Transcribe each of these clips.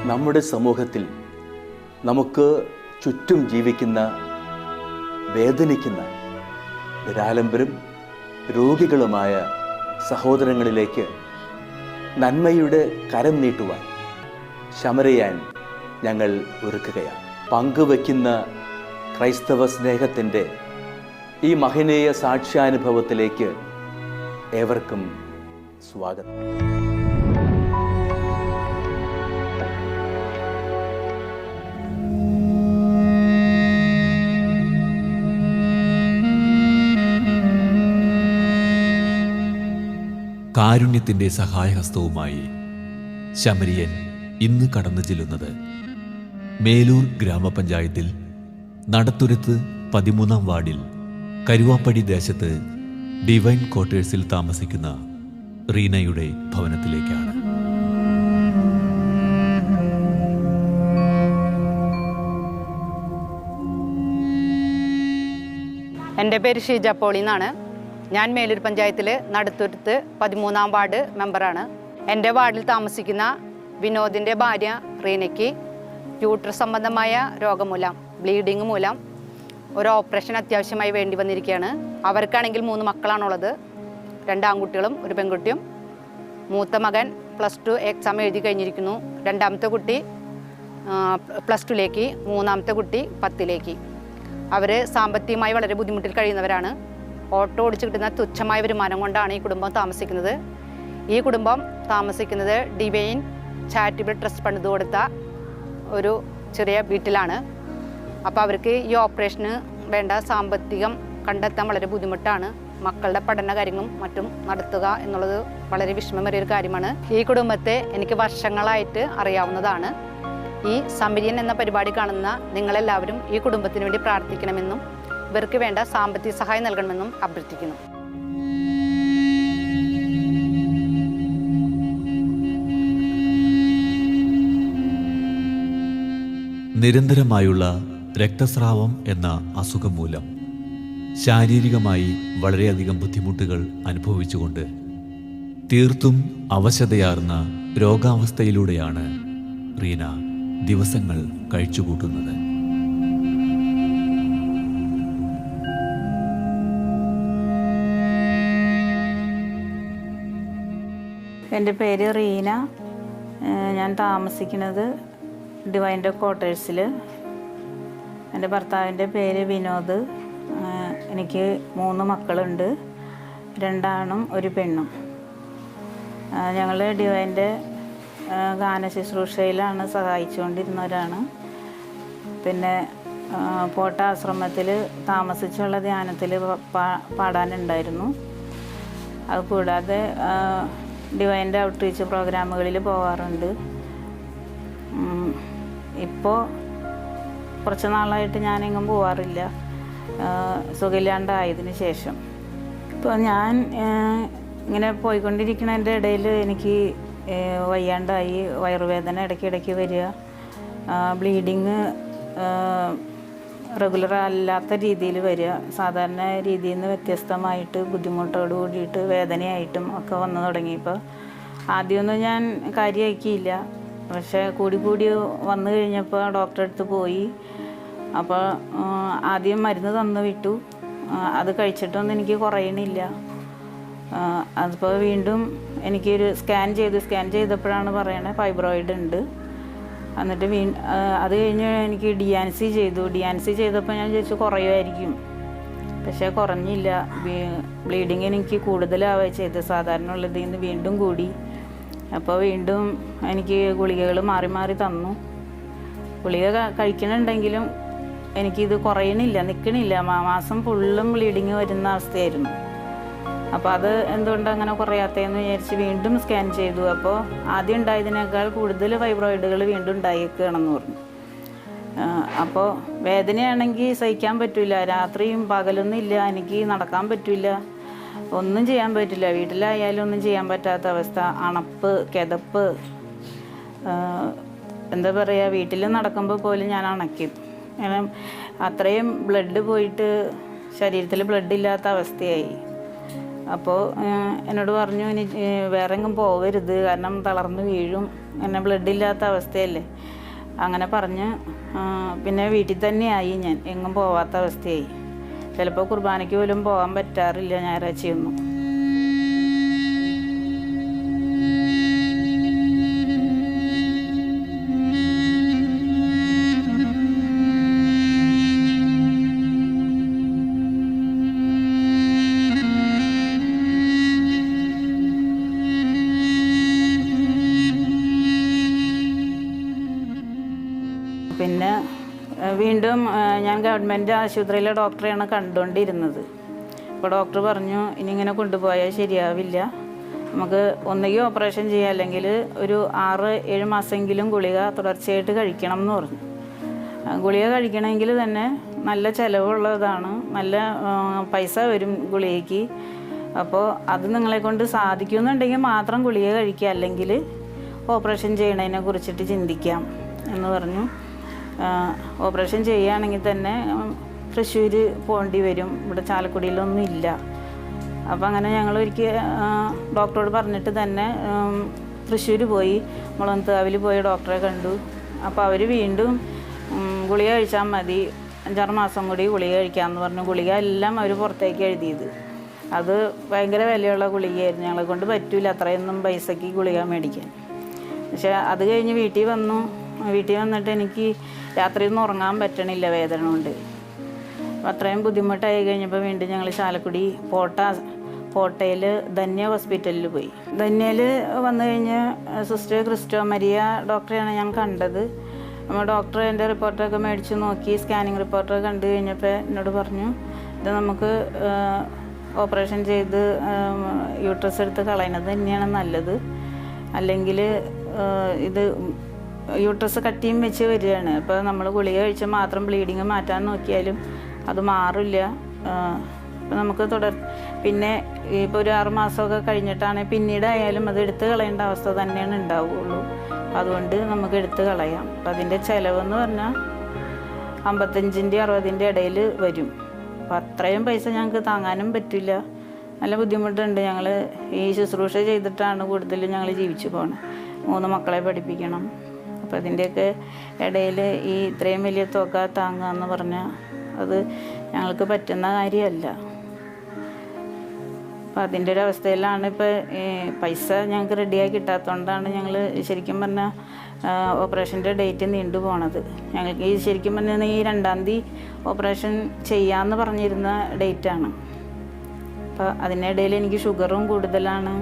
നമ്മുടെ സമൂഹത്തിൽ നമുക്ക് ചുറ്റും ജീവിക്കുന്ന, വേദനിക്കുന്ന, നിരാലംബരും രോഗികളുമായ സഹോദരങ്ങളിലേക്ക് നന്മയുടെ കരം നീട്ടുവാൻ ശമരിയാൻ ഞങ്ങൾ ഒരുക്കുകയാണ്. പങ്കുവയ്ക്കുന്ന ക്രൈസ്തവ സ്നേഹത്തിൻ്റെ ഈ മഹനീയ സാക്ഷ്യാനുഭവത്തിലേക്ക് ഏവർക്കും സ്വാഗതം. കാരുണ്യത്തിൻ്റെ സഹായഹസ്തവുമായി ശമരിയൻ ഇന്ന് കടന്നു ചെല്ലുന്നത് മേലൂർ ഗ്രാമപഞ്ചായത്തിൽ നടത്തുരത്ത് 13-ാം വാർഡിൽ കരുവാപ്പടി ദേശത്ത് ഡിവൈൻ ക്വാർട്ടേഴ്സിൽ താമസിക്കുന്ന റീനയുടെ ഭവനത്തിലേക്കാണ്. എൻ്റെ പേര് ഷീജ പോളി എന്നാണ്. ഞാൻ മേലൂർ പഞ്ചായത്തിൽ നടത്തുരത്ത് 13-ാം വാർഡ് മെമ്പറാണ്. എൻ്റെ വാർഡിൽ താമസിക്കുന്ന വിനോദിൻ്റെ ഭാര്യ റീനയ്ക്ക് യൂട്രസ് സംബന്ധമായ രോഗം മൂലം, ബ്ലീഡിങ് മൂലം ഒരു ഓപ്പറേഷൻ അത്യാവശ്യമായി വേണ്ടി വന്നിരിക്കുകയാണ്. അവർക്കാണെങ്കിൽ 3 മക്കളാണുള്ളത്, 2 ആൺകുട്ടികളും 1 പെൺകുട്ടിയും. മൂത്ത മകൻ +2 എക്സാം എഴുതി കഴിഞ്ഞിരിക്കുന്നു. രണ്ടാമത്തെ കുട്ടി +2ലേക്ക്, മൂന്നാമത്തെ കുട്ടി 10ലേക്ക്. അവർ സാമ്പത്തികമായി വളരെ ബുദ്ധിമുട്ടിൽ കഴിയുന്നവരാണ്. ഓട്ടോ ഓടിച്ച് കിട്ടുന്ന തുച്ഛമായ വരുമാനം കൊണ്ടാണ് ഈ കുടുംബം താമസിക്കുന്നത്. ഈ കുടുംബം താമസിക്കുന്നത് ഡിവൈൻ ചാരിറ്റബിൾ ട്രസ്റ്റ് പണിത് കൊടുത്ത ഒരു ചെറിയ വീട്ടിലാണ്. അപ്പോൾ അവർക്ക് ഈ ഓപ്പറേഷന് വേണ്ട സാമ്പത്തികം കണ്ടെത്താൻ വളരെ ബുദ്ധിമുട്ടാണ്. മക്കളുടെ പഠന കാര്യങ്ങളും മറ്റും നടത്തുക എന്നുള്ളത് വളരെ വിഷമമേറിയൊരു കാര്യമാണ്. ഈ കുടുംബത്തെ എനിക്ക് വർഷങ്ങളായിട്ട് അറിയാവുന്നതാണ്. ഈ ശമരിയൻ എന്ന പരിപാടി കാണുന്ന നിങ്ങളെല്ലാവരും ഈ കുടുംബത്തിന് വേണ്ടി പ്രാർത്ഥിക്കണമെന്നും ഇവർക്ക് വേണ്ട സാമ്പത്തിക സഹായം നൽകണമെന്നും അഭ്യർത്ഥിക്കുന്നു. നിരന്തരമായുള്ള രക്തസ്രാവം എന്ന അസുഖം മൂലം ശാരീരികമായി വളരെയധികം ബുദ്ധിമുട്ടുകൾ അനുഭവിച്ചുകൊണ്ട് തീർത്തും അവശതയാർന്ന രോഗാവസ്ഥയിലൂടെയാണ് റീന ദിവസങ്ങൾ കഴിച്ചുകൂട്ടുന്നത്. എൻ്റെ പേര് റീന. ഞാൻ താമസിക്കുന്നത് ഡിവൈൻ്റെ ക്വാർട്ടേഴ്സിൽ. എൻ്റെ ഭർത്താവിൻ്റെ പേര് വിനോദ്. എനിക്ക് 3 മക്കളുണ്ട്, 2 ആണും 1 പെണ്ണും. ഞങ്ങൾ ഡിവൈൻ്റെ ഗാന ശുശ്രൂഷയിലാണ് സഹായിച്ചുകൊണ്ടിരുന്നവരാണ്. പിന്നെ പോട്ട ആശ്രമത്തിൽ താമസിച്ചുള്ള ധ്യാനത്തിൽ പാടാനുണ്ടായിരുന്നു. അതുകൂടാതെ ഡിവൈൻ്റെ ഔട്ട്റീച്ച് പ്രോഗ്രാമുകളിൽ പോകാറുണ്ട്. ഇപ്പോൾ കുറച്ച് നാളായിട്ട് ഞാനെങ്ങും പോകാറില്ല, സുഖമില്ലാണ്ടായതിന് ശേഷം. ഇപ്പോൾ ഞാൻ ഇങ്ങനെ പോയിക്കൊണ്ടിരിക്കുന്നതിൻ്റെ ഇടയിൽ എനിക്ക് വയ്യാണ്ടായി, വയറുവേദന ഇടയ്ക്കിടയ്ക്ക് വരിക, ബ്ലീഡിങ് റെഗുലർ അല്ലാത്ത രീതിയിൽ വരിക, സാധാരണ രീതിയിൽ നിന്ന് വ്യത്യസ്തമായിട്ട് ബുദ്ധിമുട്ടോട് കൂടിയിട്ട് വേദനയായിട്ടും ഒക്കെ വന്നു തുടങ്ങിയപ്പോൾ ആദ്യമൊന്നും ഞാൻ കാര്യമാക്കിയില്ല. പക്ഷേ കൂടി വന്നു കഴിഞ്ഞപ്പോൾ ഡോക്ടറെ അടുത്ത് പോയി. അപ്പോൾ ആദ്യം മരുന്ന് തന്നു വിട്ടു. അത് കഴിച്ചിട്ടൊന്നും എനിക്ക് കുറയണില്ല. അതിപ്പോൾ വീണ്ടും എനിക്കൊരു സ്കാൻ ചെയ്തപ്പോഴാണ് പറയണത് ഫൈബ്രോയിഡ് ഉണ്ട്. എന്നിട്ട് അത് കഴിഞ്ഞ് എനിക്ക് DNC ചെയ്തപ്പോൾ ഞാൻ ചോദിച്ചു കുറയുമായിരിക്കും. പക്ഷേ കുറഞ്ഞില്ല. ബ്ലീഡിങ് എനിക്ക് കൂടുതലാവുക ചെയ്ത്, സാധാരണ ഉള്ളതിൽ നിന്ന് വീണ്ടും കൂടി. അപ്പോൾ വീണ്ടും എനിക്ക് ഗുളികകൾ മാറി തന്നു. ഗുളിക കഴിക്കണുണ്ടെങ്കിലും എനിക്കിത് കുറയണില്ല, നിൽക്കണില്ല. മാസം ഫുള്ളും ബ്ലീഡിങ് വരുന്ന അവസ്ഥയായിരുന്നു. അപ്പോൾ അത് എന്തുകൊണ്ട് അങ്ങനെ കുറയാത്തതെന്ന് വിചാരിച്ച് വീണ്ടും സ്കാൻ ചെയ്തു. അപ്പോൾ ആദ്യം ഉണ്ടായതിനേക്കാൾ കൂടുതൽ ഫൈബ്രോയിഡുകൾ വീണ്ടും ഉണ്ടായേക്കുകയാണെന്ന് പറഞ്ഞു. അപ്പോൾ വേദനയാണെങ്കിൽ സഹിക്കാൻ പറ്റില്ല, രാത്രിയും പകലൊന്നും ഇല്ല, എനിക്ക് നടക്കാൻ പറ്റില്ല, ഒന്നും ചെയ്യാൻ പറ്റില്ല. വീട്ടിലായാലും ഒന്നും ചെയ്യാൻ പറ്റാത്ത അവസ്ഥ, അണപ്പ്, കിതപ്പ്, എന്താ പറയുക, വീട്ടിൽ നടക്കുമ്പോൾ പോലും ഞാൻ അണയ്ക്കും. കാരണം അത്രയും ബ്ലഡ് പോയിട്ട് ശരീരത്തിൽ ബ്ലഡ് ഇല്ലാത്ത അവസ്ഥയായി. അപ്പോൾ എന്നോട് പറഞ്ഞു ഇനി വേറെ എങ്ങും പോകരുത്, കാരണം തളർന്ന് വീഴും, അങ്ങനെ ബ്ലഡ് ഇല്ലാത്ത അവസ്ഥയല്ലേ. അങ്ങനെ പറഞ്ഞ് പിന്നെ വീട്ടിൽ തന്നെയായി, ഞാൻ എങ്ങും പോവാത്ത അവസ്ഥയായി. ചിലപ്പോൾ കുർബാനയ്ക്ക് പോലും പോകാൻ പറ്റാറില്ല ഞായറാഴ്ചയൊന്നും. പിന്നെ വീണ്ടും ഞാൻ ഗവൺമെൻറ് ആശുപത്രിയിലെ ഡോക്ടറെയാണ് കണ്ടുകൊണ്ടിരുന്നത്. അപ്പോൾ ഡോക്ടർ പറഞ്ഞു ഇനി ഇങ്ങനെ കൊണ്ടുപോയാൽ ശരിയാവില്ല, നമുക്ക് ഒന്നുകിൽ ഓപ്പറേഷൻ ചെയ്യുക, അല്ലെങ്കിൽ ഒരു 6-7 മാസമെങ്കിലും ഗുളിക തുടർച്ചയായിട്ട് കഴിക്കണം എന്ന് പറഞ്ഞു. ഗുളിക കഴിക്കണമെങ്കിൽ തന്നെ നല്ല ചിലവുള്ളതാണ്, നല്ല പൈസ വരും ഗുളികയ്ക്ക്. അപ്പോൾ അത് നിങ്ങളെ കൊണ്ട് സാധിക്കുന്നുണ്ടെങ്കിൽ മാത്രം ഗുളിക കഴിക്കുക, അല്ലെങ്കിൽ ഓപ്പറേഷൻ ചെയ്യണതിനെ കുറിച്ചിട്ട് ചിന്തിക്കാം എന്ന് പറഞ്ഞു. ഓപ്പറേഷൻ ചെയ്യുകയാണെങ്കിൽ തന്നെ തൃശ്ശൂർ പോകേണ്ടി വരും, ഇവിടെ ചാലക്കുടിയിലൊന്നും ഇല്ല. അപ്പോൾ അങ്ങനെ ഞങ്ങൾ ഒരിക്കൽ ഡോക്ടറോട് പറഞ്ഞിട്ട് തന്നെ തൃശ്ശൂർ പോയി, മുളന്തുകാവിൽ പോയി ഡോക്ടറെ കണ്ടു. അപ്പോൾ അവർ വീണ്ടും ഗുളിക കഴിച്ചാൽ മതി, 5-6 മാസം കൂടി ഗുളിക കഴിക്കാമെന്ന് പറഞ്ഞു. ഗുളിക എല്ലാം അവർ പുറത്തേക്ക് എഴുതിയത്. അത് ഭയങ്കര വിലയുള്ള ഗുളികയായിരുന്നു, ഞങ്ങളെ കൊണ്ട് പറ്റില്ല അത്രയൊന്നും പൈസയ്ക്ക് ഗുളിക മേടിക്കാൻ. പക്ഷേ അത് കഴിഞ്ഞ് വീട്ടിൽ വന്നു. വീട്ടിൽ വന്നിട്ട് എനിക്ക് രാത്രിയൊന്നും ഉറങ്ങാൻ പറ്റണില്ല വേദന കൊണ്ട്. അത്രയും ബുദ്ധിമുട്ടായി കഴിഞ്ഞപ്പോൾ വീണ്ടും ഞങ്ങൾ ചാലക്കുടി പോട്ടയിൽ ധന്യ ഹോസ്പിറ്റലിൽ പോയി. ധന്യയിൽ വന്നു കഴിഞ്ഞ് സിസ്റ്റർ ക്രിസ്റ്റോ മരിയ ഡോക്ടറെയാണ് ഞാൻ കണ്ടത്. അപ്പോൾ ഡോക്ടർ എൻ്റെ റിപ്പോർട്ടൊക്കെ മേടിച്ച് നോക്കി, സ്കാനിങ് റിപ്പോർട്ടൊക്കെ കണ്ടു കഴിഞ്ഞപ്പോൾ എന്നോട് പറഞ്ഞു ഇത് നമുക്ക് ഓപ്പറേഷൻ ചെയ്ത് യൂട്രസ് എടുത്ത് കളയുന്നത് തന്നെയാണ് നല്ലത്, അല്ലെങ്കിൽ ഇത് യൂട്രസ് കട്ടിയും വെച്ച് വരികയാണ്. അപ്പോൾ നമ്മൾ ഗുളിക കഴിച്ചാൽ മാത്രം ബ്ലീഡിങ് മാറ്റാൻ നോക്കിയാലും അത് മാറില്ല. അപ്പോൾ നമുക്ക് പിന്നെ ഇപ്പോൾ ഒരു 6 മാസമൊക്കെ കഴിഞ്ഞിട്ടാണ് പിന്നീടായാലും അത് എടുത്ത് കളയേണ്ട അവസ്ഥ തന്നെയാണ് ഉണ്ടാവുകയുള്ളൂ. അതുകൊണ്ട് നമുക്ക് എടുത്ത് കളയാം. അപ്പം അതിൻ്റെ ചിലവെന്ന് പറഞ്ഞാൽ 55-60 ഇടയിൽ വരും. അപ്പം അത്രയും പൈസ ഞങ്ങൾക്ക് താങ്ങാനും പറ്റില്ല, നല്ല ബുദ്ധിമുട്ടുണ്ട്. ഞങ്ങൾ ഈ ശുശ്രൂഷ ചെയ്തിട്ടാണ് കൂടുതലും ഞങ്ങൾ ജീവിച്ചു പോകണം. 3 മക്കളെ പഠിപ്പിക്കണം. അപ്പോൾ അതിൻ്റെയൊക്കെ ഇടയിൽ ഈ ഇത്രയും വലിയ തുക താങ്ങുക എന്ന് പറഞ്ഞാൽ അത് ഞങ്ങൾക്ക് പറ്റുന്ന കാര്യമല്ല. അപ്പോൾ അതിൻ്റെ ഒരു അവസ്ഥയിലാണ് ഇപ്പോൾ പൈസ ഞങ്ങൾക്ക് റെഡിയായി കിട്ടാത്തതുകൊണ്ടാണ് ഞങ്ങൾ ശരിക്കും പറഞ്ഞാൽ ഓപ്പറേഷൻ്റെ ഡേറ്റ് നീണ്ടു പോണത്. ഞങ്ങൾക്ക് ഈ ശരിക്കും പറഞ്ഞാൽ ഈ 2-ാം തീയതി ഓപ്പറേഷൻ ചെയ്യാമെന്ന് പറഞ്ഞിരുന്ന ഡേറ്റാണ്. അപ്പോൾ അതിനിടയിൽ എനിക്ക് ഷുഗറും കൂടുതലാണ്,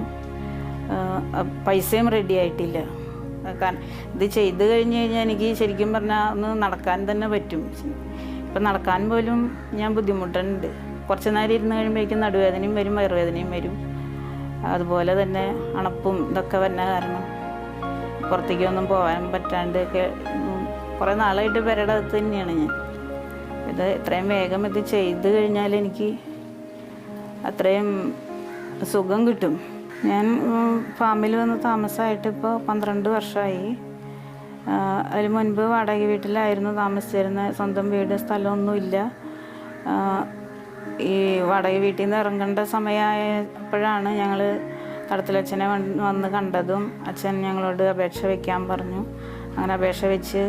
പൈസയും റെഡി ആയിട്ടില്ല. കാരണം ഇത് ചെയ്ത് കഴിഞ്ഞ് കഴിഞ്ഞാൽ എനിക്ക് ശരിക്കും പറഞ്ഞാൽ ഒന്ന് നടക്കാൻ തന്നെ പറ്റും. ഇപ്പം നടക്കാൻ പോലും ഞാൻ ബുദ്ധിമുട്ടുണ്ട്. കുറച്ച് നേരം ഇരുന്ന് കഴിയുമ്പോഴേക്കും നടുവേദനയും വരും, വയറുവേദനയും വരും. അതുപോലെ തന്നെ അണപ്പും ഇതൊക്കെ വരുന്ന കാരണം പുറത്തേക്കൊന്നും പോകാൻ പറ്റാണ്ട് ഒക്കെ കുറേ നാളായിട്ട് പെരയുടെ അകത്ത് തന്നെയാണ് ഞാൻ. ഇത് എത്രയും വേഗം ഇത് ചെയ്ത് കഴിഞ്ഞാൽ എനിക്ക് അത്രയും സുഖം കിട്ടും. ഞാൻ ഫാമിൽ വന്ന് താമസമായിട്ട് ഇപ്പോൾ 12 വർഷമായി. അതിന് മുൻപ് വാടക വീട്ടിലായിരുന്നു താമസിച്ചിരുന്നത്. സ്വന്തം വീട് സ്ഥലമൊന്നുമില്ല. ഈ വാടക വീട്ടിൽ നിന്ന് ഇറങ്ങേണ്ട സമയമായപ്പോഴാണ് ഞങ്ങൾ തടത്തിലച്ഛനെ വന്ന് കണ്ടതും അച്ഛൻ ഞങ്ങളോട് അപേക്ഷ വയ്ക്കാൻ പറഞ്ഞു. അങ്ങനെ അപേക്ഷ വെച്ച്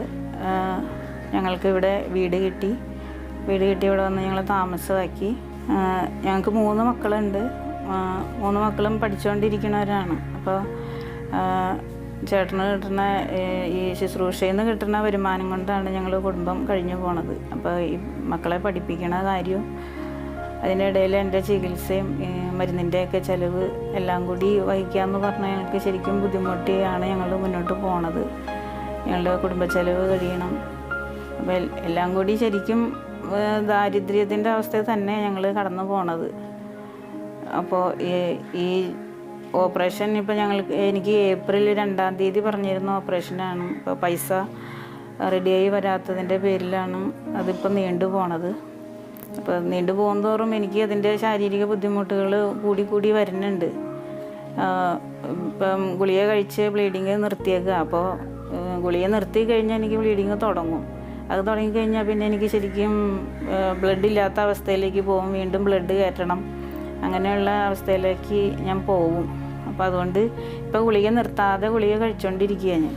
ഞങ്ങൾക്ക് ഇവിടെ വീട് കിട്ടി. ഇവിടെ വന്ന് ഞങ്ങൾ താമസമാക്കി. ഞങ്ങൾക്ക് 3 മക്കളുണ്ട്. 3 മക്കളും പഠിച്ചുകൊണ്ടിരിക്കുന്നവരാണ്. അപ്പോൾ ചേട്ടന് കിട്ടുന്ന ഈ ശുശ്രൂഷയിൽ നിന്ന് കിട്ടുന്ന വരുമാനം കൊണ്ടാണ് ഞങ്ങൾ കുടുംബം കഴിഞ്ഞു പോണത്. അപ്പോൾ ഈ മക്കളെ പഠിപ്പിക്കണ കാര്യവും അതിനിടയിൽ എൻ്റെ ചികിത്സയും മരുന്നിൻ്റെയൊക്കെ ചിലവ് എല്ലാം കൂടി വഹിക്കാമെന്ന് പറഞ്ഞാൽ ഞങ്ങൾക്ക് ശരിക്കും ബുദ്ധിമുട്ടിയാണ് ഞങ്ങൾ മുന്നോട്ട് പോണത്. ഞങ്ങളുടെ കുടുംബ ചെലവ് കഴിയണം. അപ്പോൾ എല്ലാം കൂടി ശരിക്കും ദാരിദ്ര്യത്തിൻ്റെ അവസ്ഥയിൽ തന്നെ ഞങ്ങൾ കടന്നു പോണത്. അപ്പോൾ ഈ ഓപ്പറേഷൻ ഇപ്പോൾ എനിക്ക് ഏപ്രിൽ 2-ാം തീയതി പറഞ്ഞിരുന്ന ഓപ്പറേഷനാണ്. ഇപ്പോൾ പൈസ റെഡിയായി വരാത്തതിൻ്റെ പേരിലാണ് അതിപ്പോൾ നീണ്ടു പോണത്. അപ്പോൾ നീണ്ടു പോകുന്തോറും എനിക്ക് അതിൻ്റെ ശാരീരിക ബുദ്ധിമുട്ടുകൾ കൂടി വരുന്നുണ്ട്. ഇപ്പം ഗുളിക കഴിച്ച് ബ്ലീഡിങ് നിർത്തിയേക്കുക. അപ്പോൾ ഗുളിക നിർത്തി കഴിഞ്ഞാൽ എനിക്ക് ബ്ലീഡിങ് തുടങ്ങും. അത് തുടങ്ങിക്കഴിഞ്ഞാൽ പിന്നെ എനിക്ക് ശരിക്കും ബ്ലഡ് ഇല്ലാത്ത അവസ്ഥയിലേക്ക് പോകും. വീണ്ടും ബ്ലഡ് കയറ്റണം. അങ്ങനെയുള്ള അവസ്ഥയിലേക്ക് ഞാൻ പോകും. അപ്പോൾ അതുകൊണ്ട് ഇപ്പോൾ ഗുളിക നിർത്താതെ ഗുളിക കഴിച്ചുകൊണ്ടിരിക്കുകയാണ് ഞാൻ.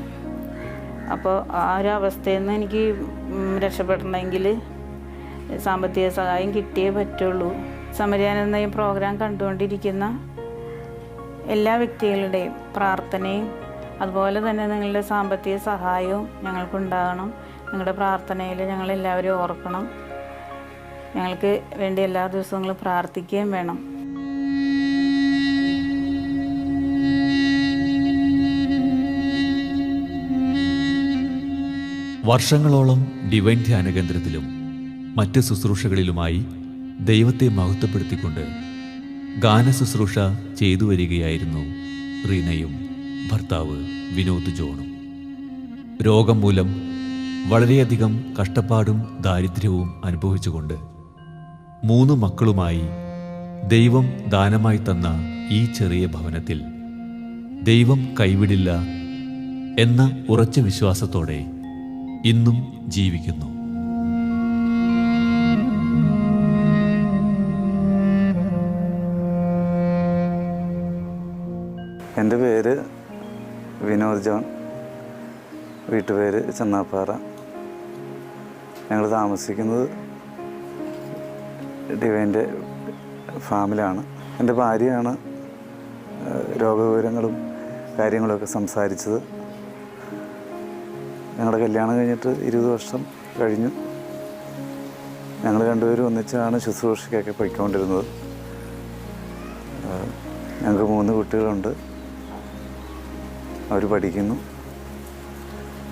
അപ്പോൾ ആ ഒരു അവസ്ഥയിൽ നിന്ന് എനിക്ക് രക്ഷപ്പെടണമെങ്കിൽ സാമ്പത്തിക സഹായം കിട്ടിയേ പറ്റുള്ളൂ. സമരിയാൻ എന്ന ഈ പ്രോഗ്രാം കണ്ടുകൊണ്ടിരിക്കുന്ന എല്ലാ വ്യക്തികളുടെയും പ്രാർത്ഥനയും അതുപോലെ തന്നെ നിങ്ങളുടെ സാമ്പത്തിക സഹായവും ഞങ്ങൾക്കുണ്ടാകണം. നിങ്ങളുടെ പ്രാർത്ഥനയിൽ ഞങ്ങളെല്ലാവരും ഓർക്കണം. ഞങ്ങൾക്ക് വേണ്ടി എല്ലാ ദിവസങ്ങളും പ്രാർത്ഥിക്കുകയും വേണം. വർഷങ്ങളോളം ഡിവൈൻ ധ്യാന കേന്ദ്രത്തിലും മറ്റ് ശുശ്രൂഷകളിലുമായി ദൈവത്തെ മഹത്വപ്പെടുത്തിക്കൊണ്ട് ഗാനശുശ്രൂഷ ചെയ്തു വരികയായിരുന്നു റീനയും ഭർത്താവ് വിനോദ് ജോണും. രോഗം മൂലം വളരെയധികം കഷ്ടപ്പാടും ദാരിദ്ര്യവും അനുഭവിച്ചുകൊണ്ട് 3 മക്കളുമായി ദൈവം ദാനമായി തന്ന ഈ ചെറിയ ഭവനത്തിൽ ദൈവം കൈവിടില്ല എന്ന ഉറച്ച വിശ്വാസത്തോടെ ഇന്നും ജീവിക്കുന്നു. എൻ്റെ പേര് വിനോദ് ജോൺ, വീട്ടുപേര് ചെന്നാപ്പാറ. ഞങ്ങൾ താമസിക്കുന്നത് ഡിവൈൻ്റെ ഫാമിലാണ്. എൻ്റെ ഭാര്യയാണ് രോഗവിവരങ്ങളും കാര്യങ്ങളൊക്കെ സംസാരിച്ചത്. ഞങ്ങളുടെ കല്യാണം കഴിഞ്ഞിട്ട് 20 വർഷം കഴിഞ്ഞു. ഞങ്ങൾ രണ്ടുപേരും ഒന്നിച്ചാണ് ശുശ്രൂഷയ്ക്കൊക്കെ പോയിക്കൊണ്ടിരുന്നത്. ഞങ്ങൾക്ക് 3 കുട്ടികളുണ്ട്. അവർ പഠിക്കുന്നു.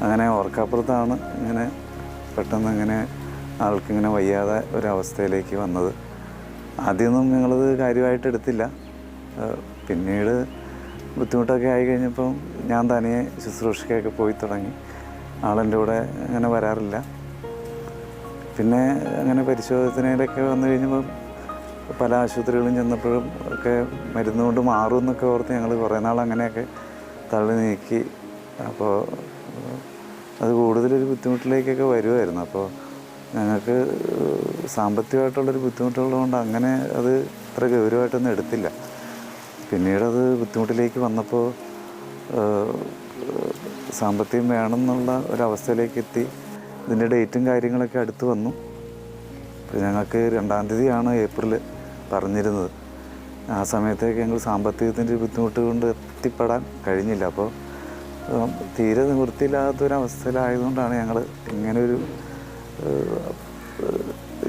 അങ്ങനെ ഓർക്കപ്പുറത്താണ് ഇങ്ങനെ പെട്ടെന്ന് ഇങ്ങനെ ആൾക്കിങ്ങനെ വയ്യാതെ ഒരവസ്ഥയിലേക്ക് വന്നത്. ആദ്യമൊന്നും ഞങ്ങളത് കാര്യമായിട്ട് എടുത്തില്ല. പിന്നീട് ബുദ്ധിമുട്ടൊക്കെ ആയി കഴിഞ്ഞപ്പം ഞാൻ തനിയെ ശുശ്രൂഷയ്ക്കൊക്കെ പോയി തുടങ്ങി. ആളെൻ്റെ കൂടെ അങ്ങനെ വരാറില്ല. പിന്നെ അങ്ങനെ പരിശോധനയിലൊക്കെ വന്നു കഴിഞ്ഞപ്പം പല ആശുപത്രികളും ചെന്നപ്പോഴും ഒക്കെ മരുന്ന് കൊണ്ട് മാറും എന്നൊക്കെ ഓർത്ത് ഞങ്ങൾ കുറേ നാൾ അങ്ങനെയൊക്കെ തള്ളി നീക്കി. അപ്പോൾ അത് കൂടുതലൊരു ബുദ്ധിമുട്ടിലേക്കൊക്കെ വരുമായിരുന്നു. അപ്പോൾ ഞങ്ങൾക്ക് സാമ്പത്തികമായിട്ടുള്ളൊരു ബുദ്ധിമുട്ടുള്ളതുകൊണ്ട് അങ്ങനെ അത് അത്ര ഗൗരവമായിട്ടൊന്നും എടുത്തില്ല. പിന്നീടത് ബുദ്ധിമുട്ടിലേക്ക് വന്നപ്പോൾ സാമ്പത്തികം വേണമെന്നുള്ള ഒരവസ്ഥയിലേക്ക് എത്തി. ഇതിൻ്റെ ഡേറ്റും കാര്യങ്ങളൊക്കെ അടുത്ത് വന്നു. അപ്പോൾ ഞങ്ങൾക്ക് 2-ാം തീയതിയാണ് ഏപ്രിൽ പറഞ്ഞിരുന്നത്. ആ സമയത്തേക്ക് ഞങ്ങൾ സാമ്പത്തികത്തിൻ്റെ ബുദ്ധിമുട്ട് കൊണ്ട് എത്തിപ്പെടാൻ കഴിഞ്ഞില്ല. അപ്പോൾ തീരെ നിവൃത്തിയില്ലാത്തൊരവസ്ഥയിലായതുകൊണ്ടാണ് ഞങ്ങൾ ഇങ്ങനൊരു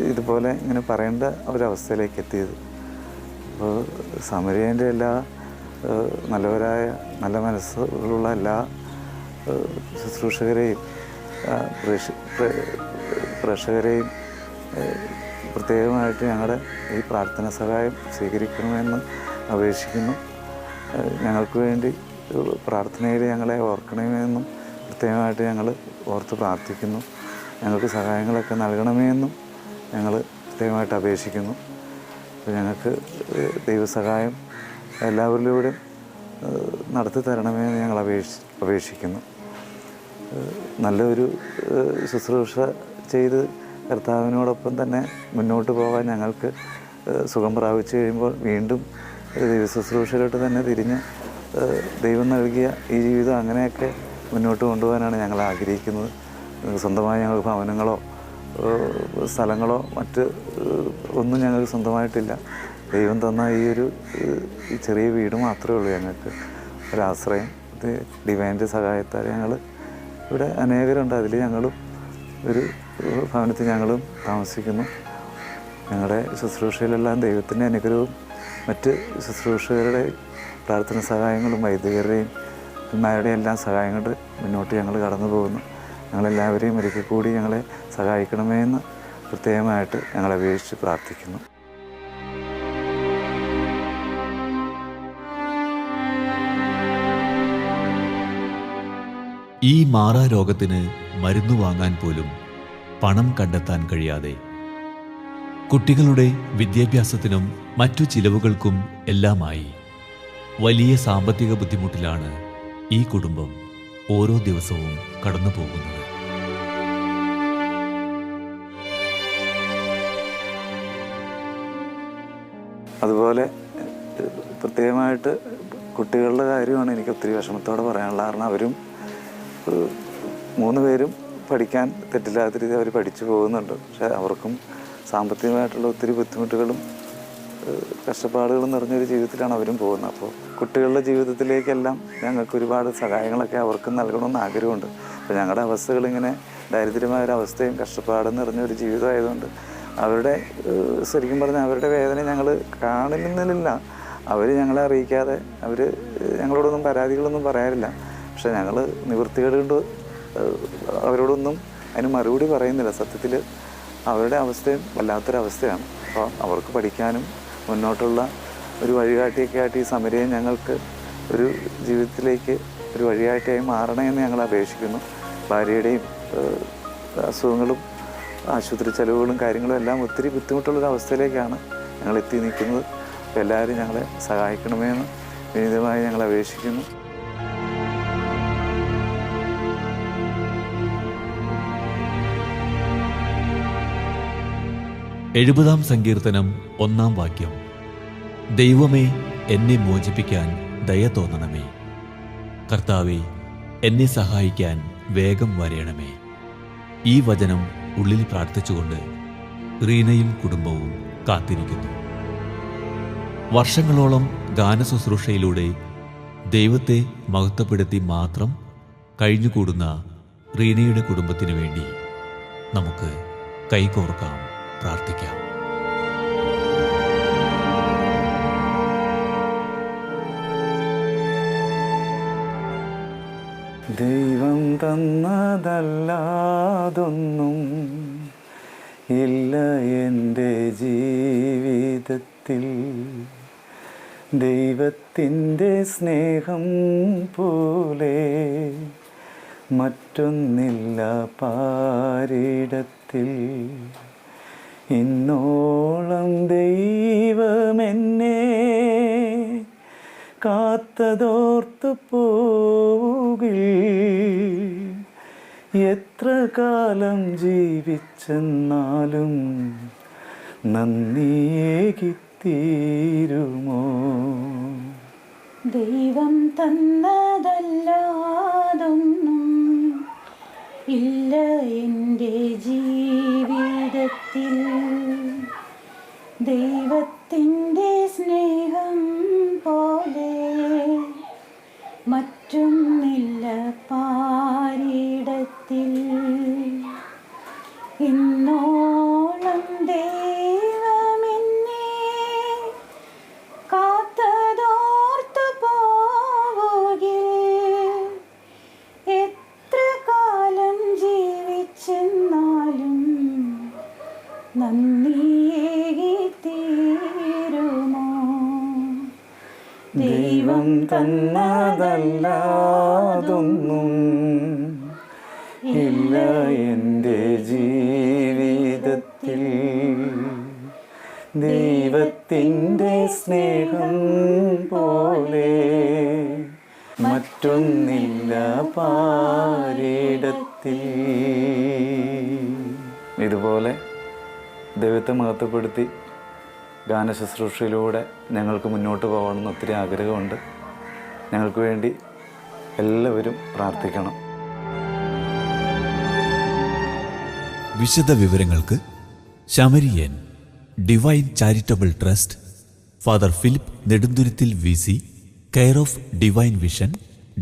ഇതുപോലെ ഇങ്ങനെ പറയേണ്ട ഒരവസ്ഥയിലേക്ക് എത്തിയത്. അപ്പോൾ സമരിയൻ്റെ എല്ലാ നല്ലവരായ നല്ല മനസ്സുകളുള്ള എല്ലാ ശുശ്രൂഷകരെയും പ്രേക്ഷകരെയും പ്രത്യേകമായിട്ട് ഞങ്ങളുടെ ഈ പ്രാർത്ഥന സഹായം സ്വീകരിക്കണമെന്ന് അപേക്ഷിക്കുന്നു. ഞങ്ങൾക്ക് വേണ്ടി പ്രാർത്ഥനയിൽ ഞങ്ങളെ ഓർക്കണമെന്നും പ്രത്യേകമായിട്ട് ഞങ്ങൾ ഓർത്ത് പ്രാർത്ഥിക്കുന്നു. ഞങ്ങൾക്ക് സഹായങ്ങളൊക്കെ നൽകണമെന്നും ഞങ്ങൾ പ്രത്യേകമായിട്ട് അപേക്ഷിക്കുന്നു. അപ്പോൾ ഞങ്ങൾക്ക് ദൈവസഹായം എല്ലാവരിലൂടെയും നടത്തി തരണമെന്ന് ഞങ്ങൾ അപേക്ഷിക്കുന്നു. നല്ലൊരു ശുശ്രൂഷ ചെയ്ത് കർത്താവിനോടൊപ്പം തന്നെ മുന്നോട്ട് പോകാൻ ഞങ്ങൾക്ക് സുഖം പ്രാപിച്ചു കഴിയുമ്പോൾ വീണ്ടും ദൈവശുശ്രൂഷയിലോട്ട് തന്നെ തിരിഞ്ഞ് ദൈവം നൽകിയ ഈ ജീവിതം അങ്ങനെയൊക്കെ മുന്നോട്ട് കൊണ്ടുപോകാനാണ് ഞങ്ങൾ ആഗ്രഹിക്കുന്നത്. സ്വന്തമായി ഞങ്ങൾക്ക് ഭവനങ്ങളോ സ്ഥലങ്ങളോ മറ്റ് ഒന്നും ഞങ്ങൾക്ക് സ്വന്തമായിട്ടില്ല. ദൈവം തന്ന ഈ ചെറിയ വീട് മാത്രമേ ഉള്ളൂ ഞങ്ങൾക്ക് ഒരാശ്രയം. ഇത് ഡിവൈൻ്റെ സഹായത്താൽ ഞങ്ങൾ ഇവിടെ അനേകരുണ്ട്. അതിൽ ഞങ്ങളും ഒരു ഭവനത്തിൽ ഞങ്ങളും താമസിക്കുന്നു. ഞങ്ങളുടെ ശുശ്രൂഷയിലെല്ലാം ദൈവത്തിൻ്റെ അനുഗ്രഹവും മറ്റ് ശുശ്രൂഷകരുടെ പ്രാർത്ഥന സഹായങ്ങളും വൈദികരുടെയും പിന്മാരുടെയും എല്ലാം സഹായം കൊണ്ട് മുന്നോട്ട് ഞങ്ങൾ കടന്നു പോകുന്നു. ഞങ്ങളെല്ലാവരെയും ഒരിക്കൽ കൂടി ഞങ്ങളെ സഹായിക്കണമേ എന്ന് പ്രത്യേകമായിട്ട് ഞങ്ങൾ അപേക്ഷിച്ച് പ്രാർത്ഥിക്കുന്നു. ഈ മാറാരോഗത്തിന് മരുന്ന് വാങ്ങാൻ പോലും പണം കണ്ടെത്താൻ കഴിയാതെ കുട്ടികളുടെ വിദ്യാഭ്യാസത്തിനും മറ്റു ചിലവുകൾക്കും എല്ലാമായി വലിയ സാമ്പത്തിക ബുദ്ധിമുട്ടിലാണ് ഈ കുടുംബം ഓരോ ദിവസവും കടന്നു പോകുന്നത്. അതുപോലെ പ്രത്യേകമായിട്ട് കുട്ടികളുടെ കാര്യമാണ് എനിക്ക് ഒത്തിരി വിഷമത്തോടെ പറയാനുള്ളത്. കാരണം അവരും 3 പേരും പഠിക്കാൻ തെറ്റില്ലാത്ത രീതി അവർ പഠിച്ചു പോകുന്നുണ്ട്. പക്ഷേ അവർക്കും സാമ്പത്തികമായിട്ടുള്ള ഒത്തിരി ബുദ്ധിമുട്ടുകളും കഷ്ടപ്പാടുകളും നിറഞ്ഞൊരു ജീവിതത്തിലാണ് അവരും പോകുന്നത്. അപ്പോൾ കുട്ടികളുടെ ജീവിതത്തിലേക്കെല്ലാം ഞങ്ങൾക്ക് ഒരുപാട് സഹായങ്ങളൊക്കെ അവർക്കും നൽകണമെന്ന് ആഗ്രഹമുണ്ട്. അപ്പോൾ ഞങ്ങളുടെ അവസ്ഥകളിങ്ങനെ ദാരിദ്ര്യമായൊരവസ്ഥയും കഷ്ടപ്പാടും നിറഞ്ഞൊരു ജീവിതമായതുകൊണ്ട് അവരുടെ ശരിക്കും പറഞ്ഞാൽ അവരുടെ വേദന ഞങ്ങൾ കാണുന്നില്ല. അവർ ഞങ്ങളെ അറിയിക്കാതെ അവർ ഞങ്ങളോടൊന്നും പരാതികളൊന്നും പറയാറില്ല. പക്ഷേ ഞങ്ങൾ നിവൃത്തികേട് കൊണ്ട് അവരോടൊന്നും അതിന് മറുപടി പറയുന്നില്ല. സത്യത്തിൽ അവരുടെ അവസ്ഥയും വല്ലാത്തൊരവസ്ഥയാണ്. അപ്പോൾ അവർക്ക് പഠിക്കാനും മുന്നോട്ടുള്ള ഒരു വഴികാട്ടിയൊക്കെ ആയിട്ട് ഈ സമരയം ഞങ്ങൾക്ക് ഒരു ജീവിതത്തിലേക്ക് ഒരു വഴികാട്ടിയായി മാറണമെന്ന് ഞങ്ങൾ അപേക്ഷിക്കുന്നു. ഭാര്യയുടെയും അസുഖങ്ങളും ആശുപത്രി ചെലവുകളും കാര്യങ്ങളും എല്ലാം ഒത്തിരി ബുദ്ധിമുട്ടുള്ളൊരവസ്ഥയിലേക്കാണ് ഞങ്ങൾ എത്തി നിൽക്കുന്നത്. അപ്പോൾ എല്ലാവരും ഞങ്ങളെ സഹായിക്കണമെന്ന് വിനീതമായി ഞങ്ങൾ അപേക്ഷിക്കുന്നു. എഴുപതാം സങ്കീർത്തനം 1-ാം വാക്യം. ദൈവമേ, എന്നെ മോചിപ്പിക്കാൻ ദയ തോന്നണമേ. കർത്താവേ, എന്നെ സഹായിക്കാൻ വേഗം വരയണമേ. ഈ വചനം ഉള്ളിൽ പ്രാർത്ഥിച്ചുകൊണ്ട് റീനയും കുടുംബവും കാത്തിരിക്കുന്നു. വർഷങ്ങളോളം ഗാനശുശ്രൂഷയിലൂടെ ദൈവത്തെ മഹത്വപ്പെടുത്തി മാത്രം കഴിഞ്ഞുകൂടുന്ന റീനയുടെ കുടുംബത്തിനു വേണ്ടി നമുക്ക് കൈകോർക്കാം, പ്രാർത്ഥിക്കാം. ദൈവം തന്നതല്ലാതൊന്നും ഇല്ല എൻ്റെ ജീവിതത്തിൽ. ദൈവത്തിൻ്റെ സ്നേഹം പോലെ മറ്റൊന്നില്ല പാരിടത്തിൽ. ഇന്നോളം ദൈവമെന്നെ കാത്തതോർത്തു പോകിൽ. എത്ര കാലം ജീവിച്ചെന്നാലും നന്ദിയേകിത്തീരുമോ. ദൈവം തന്നതല്ലാതൊന്നും ഇല്ല എൻ്റെ ജീവിതത്തിൽ. ദൈവത്തിൻ്റെ സ്നേഹം പോലെ മറ്റൊന്നില്ല പാരിടത്തിൽ. ഇന്നോളം ദൈവമെന്നെ കാത്തതോർത്തു പോവുകിൽ. എത്ര കാലം ജീവിച്ചെന്നാലും നന്ദിയേകിത്തീരുമോ. ദൈവം തന്നതല്ലാതൊന്നും ഇല്ല എൻ്റെ ജീവിതത്തിൽ. ദൈവത്തിൻ്റെ സ്നേഹം പോലെ മറ്റൊന്നില്ല പാരിടത്തിൽ. ഇതുപോലെ ദൈവത്തെ മഹത്വപ്പെടുത്തി ഗാനശുശ്രൂഷയിലൂടെ ഞങ്ങൾക്ക് മുന്നോട്ട് പോകണമെന്ന് ഒത്തിരി ആഗ്രഹമുണ്ട്. ഞങ്ങൾക്ക് വേണ്ടി എല്ലാവരും പ്രാർത്ഥിക്കണം. വിശദ വിവരങ്ങൾക്ക് Samarian divine charitable trust, father Philip Nedunthuruthil VC, care of divine vision,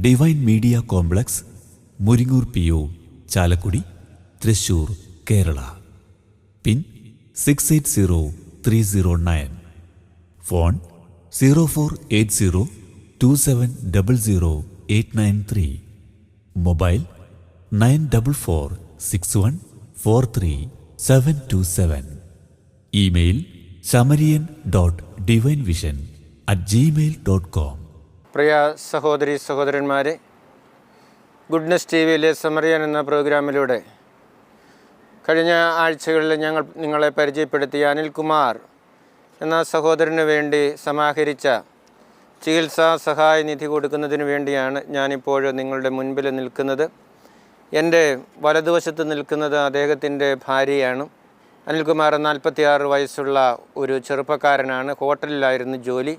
divine media complex, Muringoor PO, Chalakudy, Thrissur, Kerala. Pin 680309. Phone 048027000893. Mobile 9446143727. Email samarian.divinevision@gmail.com. പ്രിയ സഹോദരി സഹോദരന്മാരെ, ഗുഡ്നസ് TVയിലെ സമറിയൻ എന്ന പ്രോഗ്രാമിലൂടെ കഴിഞ്ഞ ആഴ്ചകളിൽ ഞങ്ങൾ നിങ്ങളെ പരിചയപ്പെടുത്തിയ അനിൽകുമാർ എന്ന സഹോദരന് വേണ്ടി സമാഹരിച്ച ചികിത്സാ സഹായ നിധി കൊടുക്കുന്നതിന് വേണ്ടിയാണ് ഞാനിപ്പോൾ നിങ്ങളുടെ മുൻപിൽ നിൽക്കുന്നത്. എൻ്റെ വലതുവശത്ത് നിൽക്കുന്നത് അദ്ദേഹത്തിൻ്റെ ഭാര്യയാണ്. അനിൽകുമാർ 46 വയസ്സുള്ള ഒരു ചെറുപ്പക്കാരനാണ്. ഹോട്ടലിലായിരുന്നു ജോലി.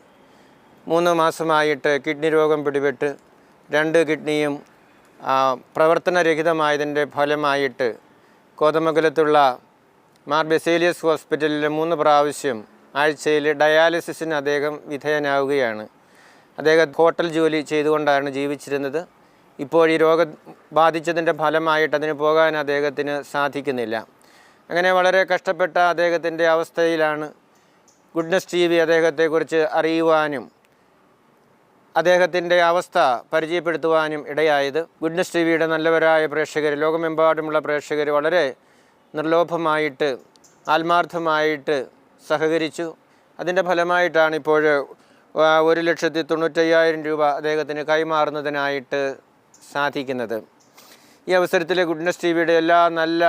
3 മാസമായിട്ട് കിഡ്നി രോഗം പിടിപെട്ട് 2 കിഡ്നിയും പ്രവർത്തനരഹിതമായതിൻ്റെ ഫലമായിട്ട് കോതമംഗലത്തുള്ള മാർ ബെസേലിയസ് ഹോസ്പിറ്റലിൽ 3 പ്രാവശ്യം ആഴ്ചയിൽ ഡയാലിസിസിന് അദ്ദേഹം വിധേയനാവുകയാണ്. അദ്ദേഹം ഹോട്ടൽ ജോലി ചെയ്തുകൊണ്ടാണ് ജീവിച്ചിരുന്നത്. ഇപ്പോൾ ഈ രോഗം ബാധിച്ചതിൻ്റെ ഫലമായിട്ട് അതിന് പോകാൻ അദ്ദേഹത്തിന് സാധിക്കുന്നില്ല. അങ്ങനെ വളരെ കഷ്ടപ്പെട്ട അദ്ദേഹത്തിൻ്റെ അവസ്ഥയിലാണ് ഗുഡ്നസ് TV അദ്ദേഹത്തെക്കുറിച്ച് അറിയുവാനും അദ്ദേഹത്തിൻ്റെ അവസ്ഥ പരിചയപ്പെടുത്തുവാനും ഇടയായത്. ഗുഡ്നസ് TVയുടെ നല്ലവരായ പ്രേക്ഷകർ, ലോകമെമ്പാടുമുള്ള പ്രേക്ഷകർ വളരെ നിർലോഭമായിട്ട് ആത്മാർത്ഥമായിട്ട് സഹകരിച്ചു. അതിൻ്റെ ഫലമായിട്ടാണ് ഇപ്പോൾ 1,95,000 രൂപ അദ്ദേഹത്തിന് കൈമാറുന്നതിനായിട്ട് സാധിക്കുന്നത്. ഈ അവസരത്തിൽ ഗുഡ്നസ് TVയുടെ എല്ലാ നല്ല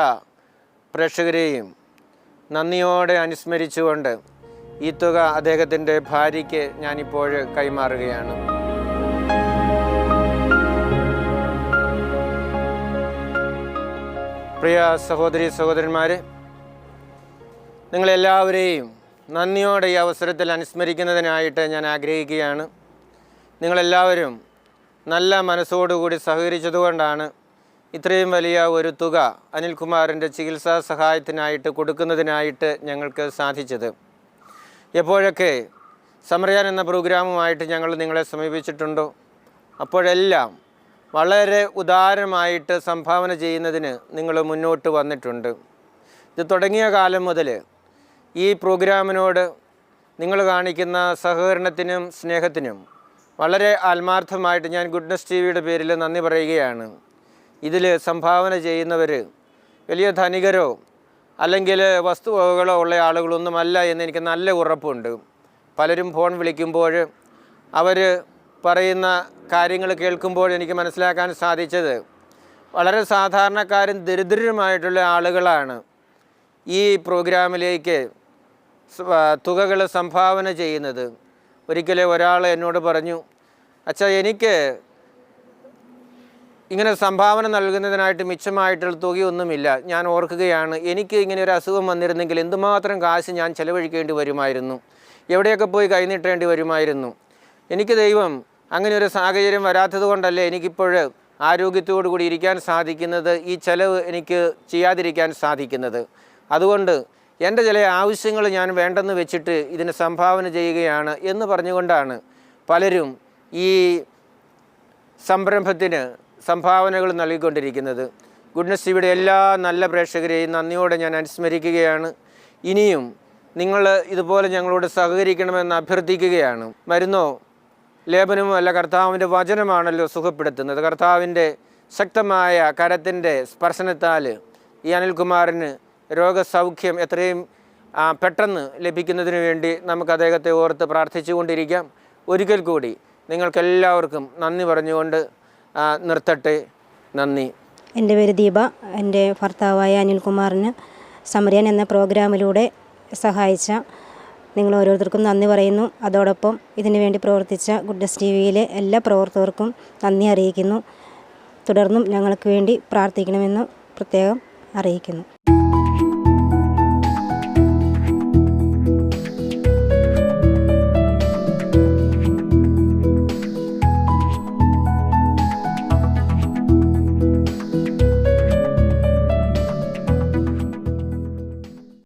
പ്രേക്ഷകരെയും നന്ദിയോടെ അനുസ്മരിച്ചുകൊണ്ട് ഈ തുക അദ്ദേഹത്തിൻ്റെ ഭാര്യയ്ക്ക് ഞാനിപ്പോൾ കൈമാറുകയാണ്. പ്രിയ സഹോദരി സഹോദരന്മാരെ, നിങ്ങളെല്ലാവരെയും നന്ദിയോടെ ഈ അവസരത്തിൽ അനുസ്മരിക്കുന്നതിനായിട്ട് ഞാൻ ആഗ്രഹിക്കുകയാണ്. നിങ്ങളെല്ലാവരും നല്ല മനസ്സോടുകൂടി സഹകരിച്ചതുകൊണ്ടാണ് ഇത്രയും വലിയ ഒരു തുക അനിൽകുമാറിൻ്റെ ചികിത്സാ സഹായത്തിനായിട്ട് കൊടുക്കുന്നതിനായിട്ട് ഞങ്ങൾക്ക് സാധിച്ചത്. എപ്പോഴൊക്കെ സമറിയാൻ എന്ന പ്രോഗ്രാമുമായിട്ട് ഞങ്ങൾ നിങ്ങളെ സമീപിച്ചിട്ടുണ്ടോ അപ്പോഴെല്ലാം വളരെ ഉദാരമായിട്ട് സംഭാവന ചെയ്യുന്നതിന് നിങ്ങൾ മുന്നോട്ട് വന്നിട്ടുണ്ട്. ഇത് തുടങ്ങിയ കാലം മുതൽ ഈ പ്രോഗ്രാമിനോട് നിങ്ങൾ കാണിക്കുന്ന സഹകരണത്തിനും സ്നേഹത്തിനും വളരെ ആത്മാർത്ഥമായിട്ട് ഞാൻ ഗുഡ്നസ് TVയുടെ പേരിൽ നന്ദി പറയുകയാണ്. ഇതിൽ സംഭാവന ചെയ്യുന്നവർ വലിയ ധനികരോ അല്ലെങ്കിൽ വസ്തുവകകളോ ഉള്ള ആളുകളൊന്നുമല്ല എന്ന് എനിക്ക് നല്ല ഉറപ്പുണ്ട്. പലരും ഫോൺ വിളിക്കുമ്പോൾ അവർ പറയുന്ന കാര്യങ്ങൾ കേൾക്കുമ്പോൾ എനിക്ക് മനസ്സിലാക്കാൻ സാധിച്ചത് വളരെ സാധാരണക്കാരും ദരിദ്രരുമായിട്ടുള്ള ആളുകളാണ് ഈ പ്രോഗ്രാമിലേക്ക് തുകകൾ സംഭാവന ചെയ്യുന്നത്. ഒരിക്കൽ ഒരാൾ എന്നോട് പറഞ്ഞു, അച്ഛാ, എനിക്ക് ഇങ്ങനെ സംഭാവന നൽകുന്നതിനായിട്ട് മിച്ചമായിട്ടുള്ള തുകയൊന്നുമില്ല. ഞാൻ ഓർക്കുകയാണ്, എനിക്ക് ഇങ്ങനെ ഒരു അസുഖം വന്നിരുന്നെങ്കിൽ എന്തുമാത്രം കാശ് ഞാൻ ചിലവഴിക്കേണ്ടി വരുമായിരുന്നു, എവിടെയൊക്കെ പോയി കൈനീട്ടേണ്ടി വരുമായിരുന്നു. എനിക്ക് ദൈവം അങ്ങനെ ഒരു സാഹചര്യം വരാത്തത് കൊണ്ടല്ലേ എനിക്കിപ്പോൾ ആരോഗ്യത്തോടു കൂടി ഇരിക്കാൻ സാധിക്കുന്നത്, ഈ ചിലവ് എനിക്ക് ചെയ്യാതിരിക്കാൻ സാധിക്കുന്നത്. അതുകൊണ്ട് എൻ്റെ ചില ആവശ്യങ്ങൾ ഞാൻ വേണ്ടെന്ന് വെച്ചിട്ട് ഇതിന് സംഭാവന ചെയ്യുകയാണ് എന്ന് പറഞ്ഞുകൊണ്ടാണ് പലരും ഈ സംരംഭത്തിന് സംഭാവനകൾ നൽകിക്കൊണ്ടിരിക്കുന്നത്. ഗുഡ്നസ് TVയുടെ എല്ലാ നല്ല പ്രേക്ഷകരെയും നന്ദിയോടെ ഞാൻ അനുസ്മരിക്കുകയാണ്. ഇനിയും നിങ്ങൾ ഇതുപോലെ ഞങ്ങളോട് സഹകരിക്കണമെന്ന് അഭ്യർത്ഥിക്കുകയാണ്. മരുന്നോ ലേപനമോ അല്ല, കർത്താവിൻ്റെ വചനമാണല്ലോ സുഖപ്പെടുത്തുന്നത്. കർത്താവിൻ്റെ ശക്തമായ കരത്തിൻ്റെ സ്പർശനത്താൽ ഈ അനിൽകുമാറിന് രോഗസൗഖ്യം എത്രയും പെട്ടെന്ന് ലഭിക്കുന്നതിന് വേണ്ടി നമുക്ക് അദ്ദേഹത്തെ ഓർത്ത് പ്രാർത്ഥിച്ചുകൊണ്ടിരിക്കാം. ഒരിക്കൽ കൂടി നിങ്ങൾക്കെല്ലാവർക്കും നന്ദി പറഞ്ഞുകൊണ്ട് നിർത്തട്ടെ. നന്ദി. എൻ്റെ പേര് ദീപ. എൻ്റെ ഭർത്താവായ അനിൽകുമാറിന് സമറിയാൻ എന്ന പ്രോഗ്രാമിലൂടെ സഹായിച്ച നിങ്ങൾ ഓരോരുത്തർക്കും നന്ദി പറയുന്നു. അതോടൊപ്പം ഇതിനു വേണ്ടി പ്രവർത്തിച്ച ഗുഡ്നസ് TVയിലെ എല്ലാ പ്രവർത്തകർക്കും നന്ദി അറിയിക്കുന്നു. തുടർന്നും ഞങ്ങൾക്ക് വേണ്ടി പ്രാർത്ഥിക്കണമെന്ന് പ്രത്യേകം അറിയിക്കുന്നു.